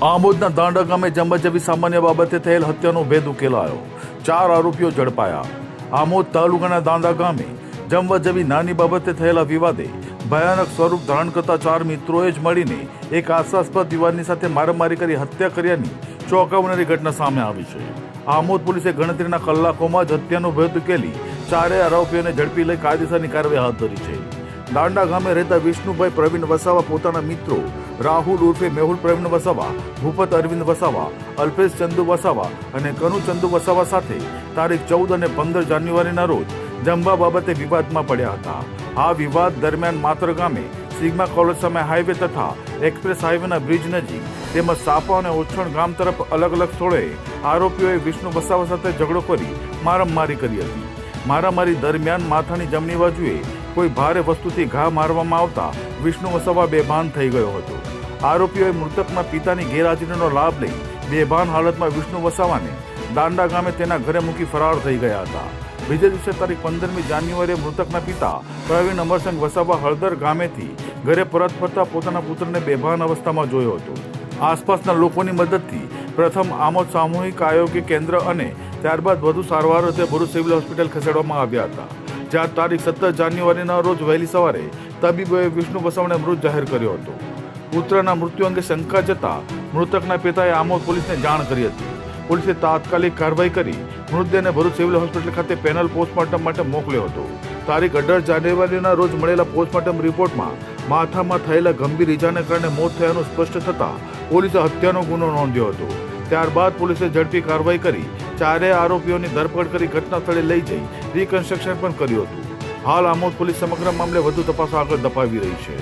આમોદના દાંડા ગામે જમવા જેવી સામાન્ય બાબતે થયેલ હત્યાનો ભેદ ઉકેલાયો. 4 આરોપીઓ ઝડપાયા. આમોદ તાલુકાના દાંડા ગામે જમવા જેવી નાની બાબતે થયેલા વિવાદે ભયાનક સ્વરૂપ ધારણ કરતા 4 મિત્રોએ જ મળીને એક આશાસ્પદ યુવાનની સાથે મારામારી કરી હત્યા કર્યાની ચોંકાવનારી ઘટના સામે આવી છે. આમોદ પોલીસે ગણતરીના કલાકોમાં જ હત્યાનો ભેદ ઉકેલી 4 આરોપીઓને ઝડપી લઈ કાયદેસરની કાર્યવાહી હાથ ધરી છે. દાંડા ગામે રહેતા વિષ્ણુભાઈ પ્રવીણ વસાવા પોતાના મિત્રો રાહુલ ઉર્ફે મેહુલ પ્રવીણ વસાવા, ભૂપત અરવિંદ વસાવા, અલ્પેશ ચંદુ વસાવા અને કનુ ચંદુ વસાવા સાથે તારીખ 14 અને 15 જાન્યુઆરીના રોજ જમવા બાબતે વિવાદમાં પડ્યા હતા. આ વિવાદ દરમિયાન માત્ર ગામે સિગ્મા કોલેજ સામે હાઈવે તથા એક્સપ્રેસ હાઈવેના બ્રિજ નજીક તેમજ સાપા અને ઓછણ ગામ તરફ અલગ અલગ સ્થળોએ આરોપીઓએ વિષ્ણુ વસાવા સાથે ઝઘડો કરી મારામારી કરી હતી. મારામારી દરમિયાન માથાની જમણી બાજુએ કોઈ ભારે વસ્તુથી ઘા મારવામાં આવતા વિષ્ણુ વસાવા બેભાન થઈ ગયો હતો. આરોપીઓએ મૃતકના પિતાની ગેરહાજરીનો લાભ લઈ બેભાન હાલતમાં વિષ્ણુ વસાવાને દાંડા ગામે તેના ઘરે મૂકી ફરાર થઈ ગયા હતા. બીજા દિવસે તારીખ 15મી જાન્યુઆરીએ મૃતકના પિતા પ્રવીણ અમરસિંહ વસાવા હળદર ગામેથી ઘરે પરત ફરતા પોતાના પુત્રને બેભાન અવસ્થામાં જોયો હતો. આસપાસના લોકોની મદદથી પ્રથમ આમોદ સામૂહિક આરોગ્ય કેન્દ્ર અને ત્યારબાદ વધુ સારવાર અર્થે ભરૂચ સિવિલ હોસ્પિટલ ખસેડવામાં આવ્યા હતા. જ્યાં તારીખ 17 જાન્યુઆરીના રોજ વહેલી સવારે તબીબોએ વિષ્ણુ વસાવાને મૃત જાહેર કર્યો હતો. પુત્રના મૃત્યુ અંગે શંકા જતા મૃતકના પિતાએ આમોદ પોલીસને જાણ કરી હતી. પોલીસે તાત્કાલિક કાર્યવાહી કરી મૃતદેહને ભરૂચ સિવિલ હોસ્પિટલ ખાતે પેનલ પોસ્ટમોર્ટમ માટે મોકલ્યો હતો. તારીખ 18 જાન્યુઆરીના રોજ મળેલા પોસ્ટમોર્ટમ રિપોર્ટમાં માથામાં થયેલા ગંભીર ઇજાને કારણે મોત થયાનું સ્પષ્ટ થતાં પોલીસે હત્યાનો ગુનો નોંધ્યો હતો. ત્યારબાદ પોલીસે ઝડપી કાર્યવાહી કરી 4 આરોપીઓની ધરપકડ કરી ઘટના સ્થળે લઈ જઈ રિકન્સ્ટ્રક્શન પણ કર્યું હતું. હાલ આમોદ પોલીસ સમગ્ર મામલે વધુ તપાસ આગળ ધપાવી રહી છે.